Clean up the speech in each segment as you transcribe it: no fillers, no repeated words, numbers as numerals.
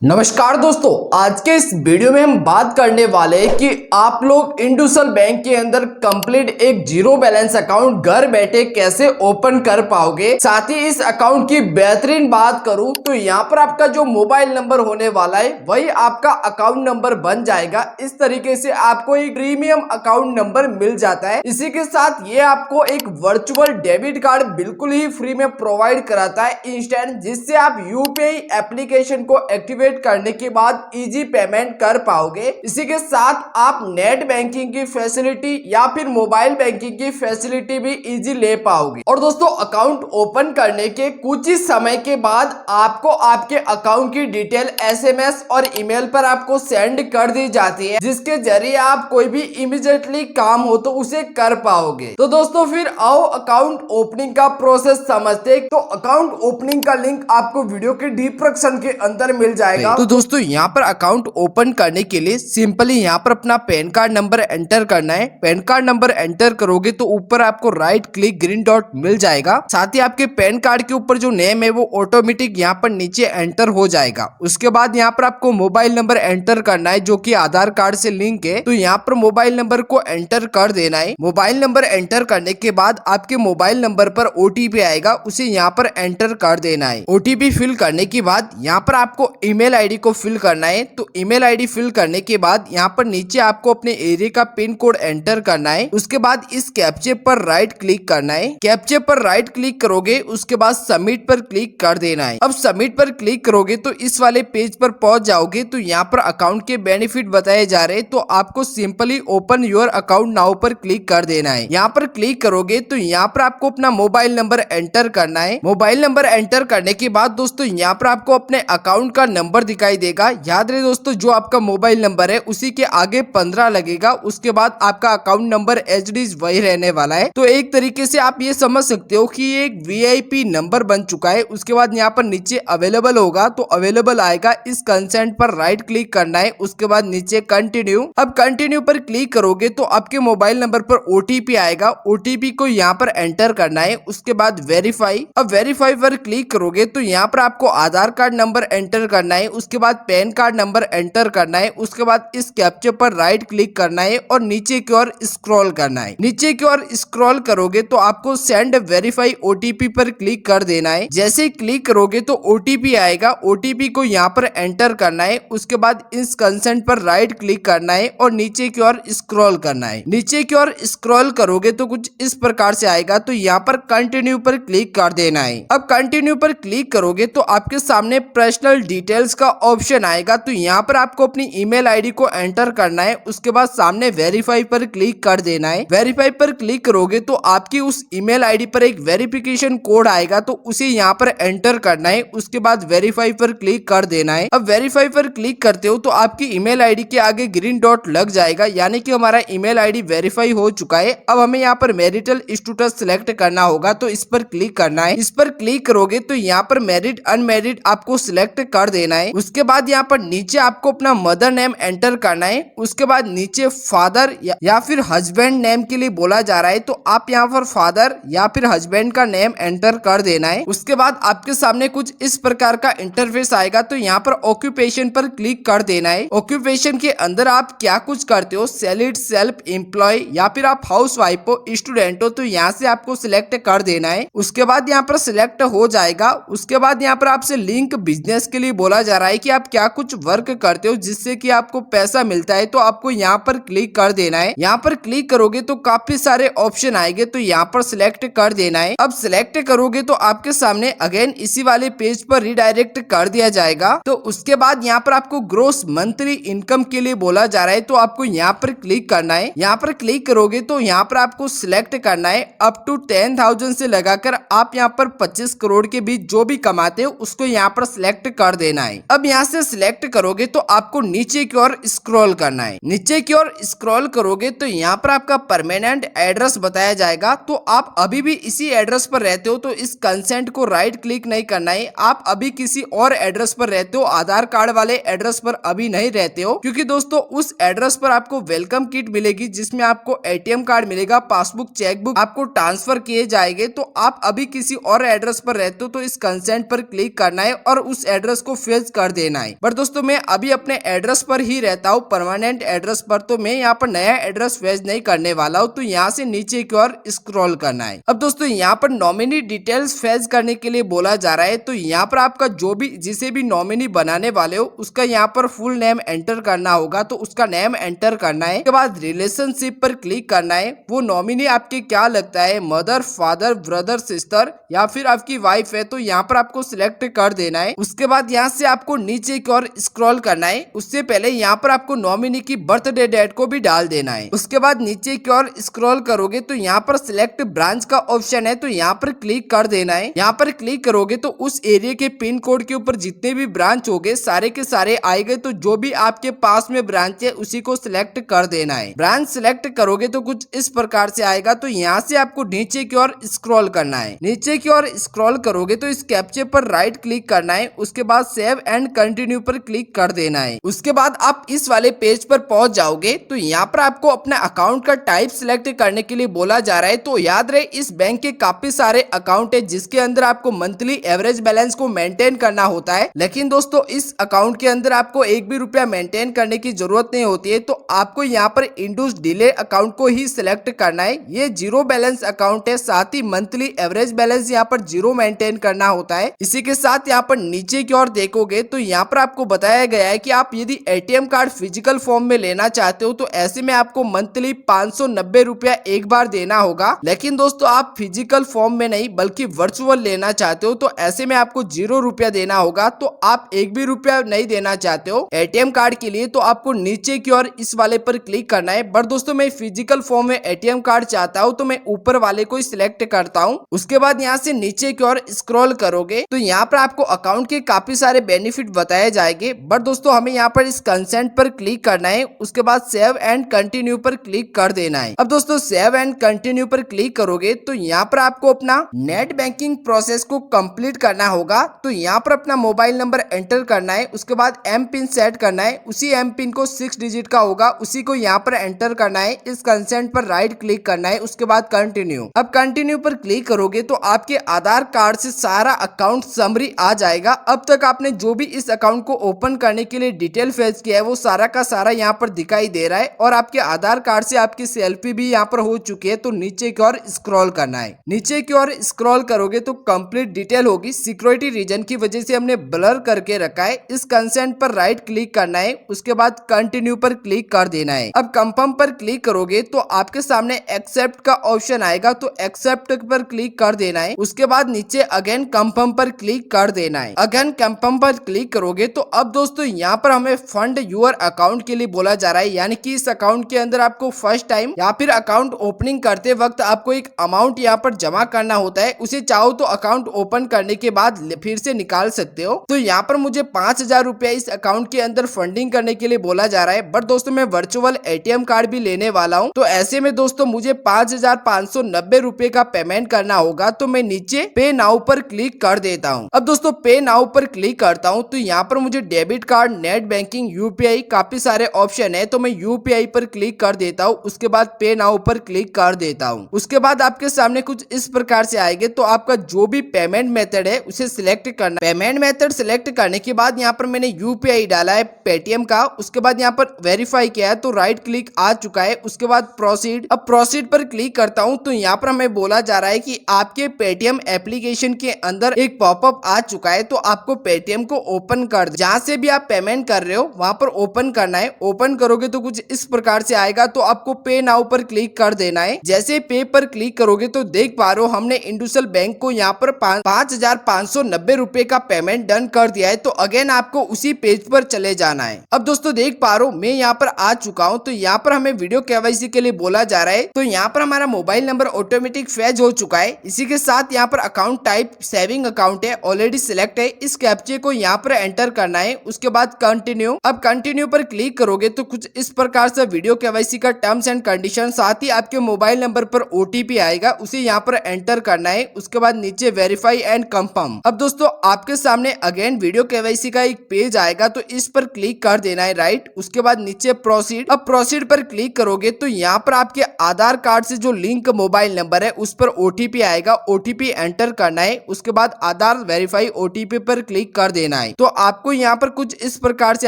नमस्कार दोस्तों, आज के इस वीडियो में हम बात करने वाले हैं कि आप लोग इंडसइंड बैंक के अंदर कंप्लीट एक जीरो बैलेंस अकाउंट घर बैठे कैसे ओपन कर पाओगे। साथ ही इस अकाउंट की बेहतरीन बात करूं तो यहाँ पर आपका जो मोबाइल नंबर होने वाला है वही आपका अकाउंट नंबर बन जाएगा। इस तरीके से आपको एक प्रीमियम अकाउंट नंबर मिल जाता है। इसी के साथ ये आपको एक वर्चुअल डेबिट कार्ड बिल्कुल ही फ्री में प्रोवाइड कराता है इंस्टेंट, जिससे आप यूपीआई एप्लीकेशन को एक्टिवेट करने के बाद इजी पेमेंट कर पाओगे। इसी के साथ आप नेट बैंकिंग की फैसिलिटी या फिर मोबाइल बैंकिंग की फैसिलिटी भी इजी ले पाओगे। और दोस्तों, अकाउंट ओपन करने के कुछ ही समय के बाद आपको आपके अकाउंट की डिटेल एसएमएस और ईमेल पर आपको सेंड कर दी जाती है, जिसके जरिए आप कोई भी इमीडिएटली काम हो तो उसे कर पाओगे। तो दोस्तों, फिर आओ अकाउंट ओपनिंग का प्रोसेस समझते हैं। तो अकाउंट ओपनिंग का लिंक आपको वीडियो के डिस्क्रिप्शन के अंदर मिल जाएगा। तो दोस्तों, यहाँ पर अकाउंट ओपन करने के लिए सिंपली यहाँ पर अपना पैन कार्ड नंबर एंटर करना है। पैन कार्ड नंबर एंटर करोगे तो ऊपर आपको राइट क्लिक ग्रीन डॉट मिल जाएगा। साथ ही आपके पैन कार्ड के ऊपर जो नेम है वो ऑटोमेटिक यहाँ पर नीचे एंटर हो जाएगा। उसके बाद यहाँ पर आपको मोबाइल नंबर एंटर करना है जो कि आधार कार्ड से लिंक है। तो यहाँ पर मोबाइल नंबर को एंटर कर देना है। मोबाइल नंबर एंटर करने के बाद आपके मोबाइल नंबर पर ओटीपी आएगा, उसे यहाँ पर एंटर कर देना है। ओटीपी फिल करने के बाद यहाँ पर आपको ईमेल आईडी को फिल करना है। तो ईमेल आईडी फिल करने के बाद यहाँ पर नीचे आपको अपने एरिया का पिन कोड एंटर करना है। उसके बाद इस कैप्चे पर राइट क्लिक करना है। कैप्चे पर राइट क्लिक करोगे, उसके बाद सबमिट पर क्लिक कर देना है। अब सबमिट पर क्लिक करोगे तो इस वाले पेज पर पहुंच जाओगे। तो यहाँ पर अकाउंट के बेनिफिट बताए जा रहे हैं, तो आपको simply open your account now पर क्लिक कर देना है। यहाँ पर क्लिक करोगे तो यहाँ पर आपको अपना मोबाइल नंबर एंटर करना है। मोबाइल नंबर एंटर करने के बाद दोस्तों यहाँ पर आपको अपने अकाउंट का नंबर दिखाई देगा। याद रहे दोस्तों, जो आपका मोबाइल नंबर है उसी के आगे 15 लगेगा। उसके बाद आपका अकाउंट नंबर एचडी वही रहने वाला है। तो एक तरीके से आप ये समझ सकते हो कि ये एक वीआईपी नंबर बन चुका है। उसके बाद यहाँ पर नीचे अवेलेबल होगा, तो अवेलेबल आएगा, इस कंसेंट पर राइट क्लिक करना है। उसके बाद नीचे कंटिन्यू। अब कंटिन्यू पर क्लिक करोगे तो आपके मोबाइल नंबर पर ओटीपी आएगा। ओटीपी को यहाँ पर एंटर करना है। उसके बाद वेरीफाई। अब वेरीफाई पर क्लिक करोगे तो यहाँ पर आपको आधार कार्ड नंबर एंटर करना है। उसके बाद पैन कार्ड नंबर एंटर करना है। उसके बाद इस कैप्चे पर राइट क्लिक करना है और नीचे की ओर स्क्रॉल करना है। नीचे की ओर स्क्रॉल करोगे तो आपको सेंड वेरीफाई ओटीपी पर क्लिक कर देना है। जैसे ही क्लिक करोगे तो ओटीपी आएगा। ओटीपी को यहाँ पर एंटर करना है। उसके बाद इस कंसेंट पर राइट क्लिक करना है और नीचे की ओर स्क्रॉल करना है। नीचे की ओर स्क्रॉल करोगे तो कुछ इस प्रकार से आएगा। तो यहाँ पर कंटिन्यू पर क्लिक कर देना है। अब कंटिन्यू पर क्लिक करोगे तो आपके सामने पर्सनल डिटेल्स का ऑप्शन आएगा। तो यहाँ पर आपको अपनी ईमेल आईडी को एंटर करना है। उसके बाद सामने वेरीफाई पर क्लिक कर देना है। वेरीफाई पर क्लिक करोगे तो आपकी उस ईमेल आईडी पर एक वेरिफिकेशन कोड आएगा, तो उसे यहाँ पर एंटर करना है। उसके बाद वेरीफाई पर क्लिक कर देना है। अब वेरीफाई पर क्लिक करते हो तो आपकी ईमेल आईडी के आगे ग्रीन डॉट लग जाएगा, यानी कि हमारा ईमेल आईडी वेरीफाई हो चुका है। अब हमें यहाँ पर मैरिटल स्टेटस सिलेक्ट करना होगा, तो इस पर क्लिक करना है। इस पर क्लिक करोगे तो यहाँ पर मैरिड अनमैरिड आपको सिलेक्ट कर देना है। उसके बाद यहाँ पर नीचे आपको अपना मदर नेम एंटर करना है। उसके बाद नीचे फादर या फिर हस्बैंड नेम के लिए बोला जा रहा है, तो आप यहाँ पर फादर या फिर हस्बैंड का नेम एंटर कर देना है। उसके बाद आपके सामने कुछ इस प्रकार का इंटरफेस आएगा। तो यहाँ पर ऑक्यूपेशन पर क्लिक कर देना है। ऑक्यूपेशन के अंदर आप क्या कुछ करते हो, सैलरीड, सेल्फ एम्प्लॉय या फिर आप हाउस वाइफ हो, स्टूडेंट हो, तो यहाँ से आपको सिलेक्ट कर देना है। उसके बाद यहाँ पर सिलेक्ट हो जाएगा। उसके बाद यहाँ पर आपसे लिंक बिजनेस के लिए बोला जा रहा है कि आप क्या कुछ वर्क करते हो जिससे कि आपको पैसा मिलता है, तो आपको यहाँ पर क्लिक कर देना है। यहाँ पर क्लिक करोगे तो काफी सारे ऑप्शन आएंगे, तो यहाँ पर सिलेक्ट कर देना है। अब सिलेक्ट करोगे तो आपके सामने अगेन इसी वाले पेज पर रिडायरेक्ट कर दिया जाएगा। तो उसके बाद यहाँ पर आपको ग्रोस मंथली इनकम के लिए बोला जा रहा है, तो आपको यहाँ पर क्लिक करना है। यहाँ पर क्लिक करोगे तो यहाँ पर आपको सिलेक्ट करना है अप टू 10,000 से लगाकर आप यहाँ पर 25 करोड़ के बीच जो भी कमाते हो उसको यहाँ पर सिलेक्ट कर देना है। अब यहाँ से सिलेक्ट करोगे तो आपको नीचे की ओर स्क्रॉल करना है। नीचे की ओर स्क्रॉल करोगे तो यहाँ पर आपका परमानेंट एड्रेस बताया जाएगा। तो आप अभी भी इसी एड्रेस पर रहते हो तो इस कंसेंट को राइट क्लिक नहीं करना है। आप अभी किसी और एड्रेस पर रहते हो, आधार कार्ड वाले एड्रेस पर अभी नहीं रहते हो, क्योंकि दोस्तों उस एड्रेस पर आपको वेलकम किट मिलेगी जिसमें आपको एटीएम कार्ड मिलेगा, पासबुक, चेकबुक आपको ट्रांसफर किए जाएंगे। तो आप अभी किसी और एड्रेस पर रहते हो तो इस कंसेंट पर क्लिक करना है और उस एड्रेस को फेच कर देना है। पर दोस्तों मैं अभी अपने एड्रेस पर ही रहता हूँ, परमानेंट एड्रेस पर, तो मैं यहाँ पर नया एड्रेस फेच नहीं करने वाला हूँ। तो यहाँ से नीचे की ओर स्क्रॉल करना है। अब दोस्तों यहाँ पर नॉमिनी डिटेल्स फेच करने के लिए बोला जा रहा है। तो यहाँ पर आपका जो भी जिसे भी नॉमिनी बनाने वाले हो उसका यहाँ पर फुल नेम एंटर करना होगा। तो उसका नेम एंटर करना है। उसके बाद रिलेशनशिप पर क्लिक करना है। वो नॉमिनी आपके क्या लगता है, मदर, फादर, ब्रदर, सिस्टर या फिर आपकी वाइफ है, तो यहाँ पर आपको सिलेक्ट कर देना है। उसके बाद यहाँ से आपको नीचे की ओर स्क्रॉल करना है। उससे पहले यहाँ पर आपको नॉमिनी की बर्थडे डेट को भी डाल देना है। उसके बाद नीचे की ओर स्क्रॉल करोगे तो यहाँ पर सिलेक्ट ब्रांच का ऑप्शन है, तो यहाँ पर क्लिक कर देना है। यहाँ पर क्लिक करोगे तो उस एरिया के पिन कोड के ऊपर जितने भी ब्रांच होंगे सारे के सारे आएंगे। तो जो भी आपके पास में ब्रांच है उसी को सिलेक्ट कर देना है। ब्रांच सिलेक्ट करोगे तो कुछ इस प्रकार से आएगा। तो यहाँ से आपको नीचे की ओर स्क्रॉल करना है। नीचे की ओर स्क्रॉल करोगे तो इस कैप्चे पर राइट क्लिक करना है। उसके बाद सेव एंड कंटिन्यू पर क्लिक कर देना है। उसके बाद आप इस वाले पेज पर पहुंच जाओगे। तो यहाँ पर आपको अपना अकाउंट का टाइप सिलेक्ट करने के लिए बोला जा रहा है। तो याद रहे इस बैंक के काफी सारे अकाउंट है जिसके अंदर आपको मंथली एवरेज बैलेंस को मेंटेन करना होता है। लेकिन दोस्तों इस अकाउंट के अंदर आपको एक भी रुपया मेंटेन करने की जरूरत नहीं होती है। तो आपको यहाँ पर इंडस डिले अकाउंट को ही सिलेक्ट करना है। ये जीरो बैलेंस अकाउंट है, साथ ही मंथली एवरेज बैलेंस यहाँ पर जीरो मेंटेन करना होता है। इसी के साथ यहाँ पर नीचे की ओर देखोगे तो यहाँ पर आपको बताया गया है कि आप यदि एटीएम कार्ड फिजिकल फॉर्म में लेना चाहते हो तो ऐसे में आपको मंथली 590 रुपया एक बार देना होगा। लेकिन दोस्तों आप फिजिकल फॉर्म में नहीं बल्कि वर्चुअल लेना चाहते हो तो ऐसे में आपको 0 रुपया देना होगा। तो आप एक भी रुपया नहीं देना चाहते हो एटीएम कार्ड के लिए तो आपको नीचे की ओर इस वाले पर क्लिक करना है। बट दोस्तों मैं फिजिकल फॉर्म में एटीएम कार्ड चाहता हूँ तो मैं ऊपर वाले को सिलेक्ट करता हूँ। उसके बाद यहाँ से नीचे की ओर स्क्रॉल करोगे तो यहाँ पर आपको अकाउंट के काफी सारे बेनिफिट बताए जाएंगे। बट दोस्तों हमें यहाँ पर इस कंसेंट पर क्लिक करना है। उसके बाद सेव एंड कंटिन्यू पर क्लिक कर देना है। अब दोस्तों सेव एंड कंटिन्यू पर क्लिक करोगे तो यहाँ पर आपको अपना नेट बैंकिंग प्रोसेस को कंप्लीट करना होगा। तो यहाँ पर अपना मोबाइल नंबर एंटर करना है। उसके बाद एम पिन सेट करना है। उसी एम पिन को 6 डिजिट का होगा उसी को यहाँ पर एंटर करना है। इस कंसेंट पर राइट क्लिक करना है। उसके बाद कंटिन्यू। अब कंटिन्यू पर क्लिक करोगे तो आपके आधार कार्ड से सारा अकाउंट समरी आ जाएगा। अब तक आपने जो भी इस अकाउंट को ओपन करने के लिए डिटेल फेच किया है वो सारा का सारा यहाँ पर दिखाई दे रहा है। और आपके आधार कार्ड से आपकी सेल्फी भी यहाँ पर हो चुकी है। तो नीचे की ओर स्क्रॉल करना है। नीचे की ओर स्क्रॉल करोगे तो कंप्लीट डिटेल होगी। सिक्योरिटी रीजन की वजह से हमने ब्लर करके रखा है। इस कंसेंट पर राइट क्लिक करना है। उसके बाद कंटिन्यू पर क्लिक कर देना है। अब कंफर्म पर क्लिक करोगे तो आपके सामने एक्सेप्ट का ऑप्शन आएगा। तो एक्सेप्ट पर क्लिक कर देना है। उसके बाद नीचे अगेन कंफर्म पर क्लिक कर देना है। अगेन कंफर्म पर क्लिक करोगे तो अब दोस्तों यहाँ पर हमें फंड यूर अकाउंट के लिए बोला जा रहा है। यानी कि इस अकाउंट के अंदर आपको फर्स्ट टाइम या फिर अकाउंट ओपनिंग करते वक्त आपको एक अमाउंट यहाँ पर जमा करना होता है। उसे चाहो तो अकाउंट ओपन करने के बाद फिर से निकाल सकते हो। तो यहाँ पर मुझे 5000 रुपया इस अकाउंट के अंदर फंडिंग करने के लिए बोला जा रहा है। बट दोस्तों मैं वर्चुअल एटीएम कार्ड भी लेने वाला हूँ। तो ऐसे में दोस्तों मुझे 5590 रुपए का पेमेंट करना होगा। तो मैं नीचे पे नाउ पर क्लिक कर देता हूँ। अब दोस्तों पे नाउ पर क्लिक करता हूँ तो यहाँ पर मुझे debit card, net banking, UPI काफी सारे ऑप्शन है। तो मैं यूपीआई पर क्लिक कर देता हूँ। उसके बाद पे नाउ पर क्लिक कर देता हूँ। उसके बाद आपके सामने कुछ इस प्रकार से आएंगे। तो आपका जो भी पेमेंट मेथड है उसे सिलेक्ट करना। पेमेंट मेथड सिलेक्ट करने के बाद यहाँ पर मैंने यूपीआई डाला है पेटीएम का। उसके बाद यहाँ पर वेरीफाई किया है तो राइट क्लिक आ चुका है। उसके बाद प्रोसीड। अब प्रोसीड पर क्लिक करता हूँ तो यहाँ पर हमें बोला जा रहा है कि आपके पेटीएम एप्लीकेशन के अंदर एक पॉपअप आ चुका है। तो आपको पेटीएम को ओपन कर जहाँ से भी आप पेमेंट कर रहे हो वहां पर ओपन करना है। ओपन करोगे तो कुछ इस प्रकार से आएगा। तो आपको पे नाउ पर क्लिक कर देना है। जैसे पे पर क्लिक करोगे तो देख पा रहे हो हमने इंडसइंड बैंक को यहाँ पर 5590 रुपए का पेमेंट डन कर दिया है। तो अगेन आपको उसी पेज पर चले जाना है। अब दोस्तों देख पा रहे हो मैं यहाँ पर आ चुका हूँ। तो यहाँ पर हमें वीडियो केवाईसी के लिए बोला जा रहा है। तो यहाँ पर हमारा मोबाइल नंबर ऑटोमेटिक फेच हो चुका है। इसी के साथ यहाँ पर अकाउंट टाइप सेविंग अकाउंट है, ऑलरेडी सिलेक्ट है। इस कैप्चे को यहाँ पर एंटर करना है। उसके बाद कंटिन्यू। अब कंटिन्यू पर क्लिक करोगे तो कुछ इस प्रकार से वीडियो केवाईसी का टर्म्स एंड कंडीशन, साथ ही आपके मोबाइल नंबर पर ओटीपी आएगा, उसे यहाँ पर एंटर करना है। उसके बाद नीचे वेरीफाई एंड कंफर्म। अब दोस्तों आपके सामने अगेन वीडियो केवाईसी का एक पेज आएगा। तो इस पर क्लिक कर देना है राइट। उसके बाद नीचे प्रोसीड। अब प्रोसीड पर क्लिक करोगे तो यहाँ पर आपके आधार कार्ड से जो लिंक मोबाइल नंबर है उस पर ओटीपी आएगा, ओटीपी एंटर करना है। उसके बाद आधार वेरीफाई ओटीपी पर क्लिक कर देना है। तो आपको यहाँ पर कुछ इस प्रकार से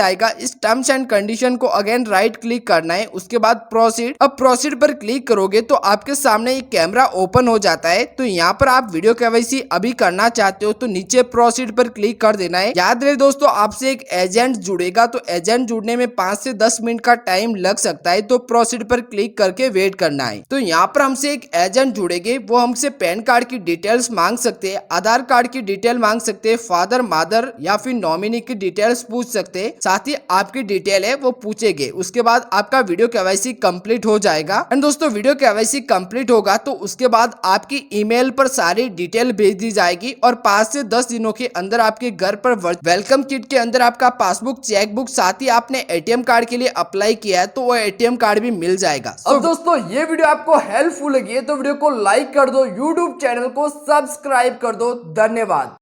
आएगा, इस टर्म्स एंड कंडीशन को अगेन राइट क्लिक करना है, उसके बाद प्रोसीड। अब प्रोसीड पर क्लिक करोगे तो आपके सामने एक कैमरा ओपन हो जाता है। तो यहाँ पर आप वीडियो केवाईसी अभी करना चाहते हो तो नीचे प्रोसीड पर क्लिक कर देना है। याद रहे दोस्तों, आपसे एक एजेंट जुड़ेगा, तो एजेंट जुड़ने में 5 से 10 मिनट का टाइम लग सकता है, तो प्रोसीड पर क्लिक करके वेट करना है। तो यहाँ पर हमसे एक एजेंट जुड़ेंगे, वो हमसे पैन कार्ड की डिटेल्स मांग सकते हैं, आधार कार्ड की डिटेल मांग सकते हैं, फादर मदर या फिर नॉमिनी की डिटेल्स पूछ सकते हैं, साथ ही आपकी डिटेल है वो पूछेंगे। उसके बाद आपका वीडियो केवाईसी कंप्लीट हो जाएगा। एंड दोस्तों, वीडियो केवाईसी कंप्लीट होगा तो उसके बाद आपकी ईमेल पर सारी डिटेल भेज दी जाएगी और 5 से 10 दिनों के अंदर आपके घर पर वेलकम किट के अंदर आपका पासबुक, चेकबुक, साथ ही आपने एटीएम कार्ड के लिए अप्लाई किया है तो वो एटीएम कार्ड भी मिल जाएगा। अब दोस्तों, ये वीडियो आपको हेल्पफुल लगी है तो वीडियो को लाइक कर दो, यूट्यूब चैनल को सब्सक्राइब कर दो। धन्यवाद।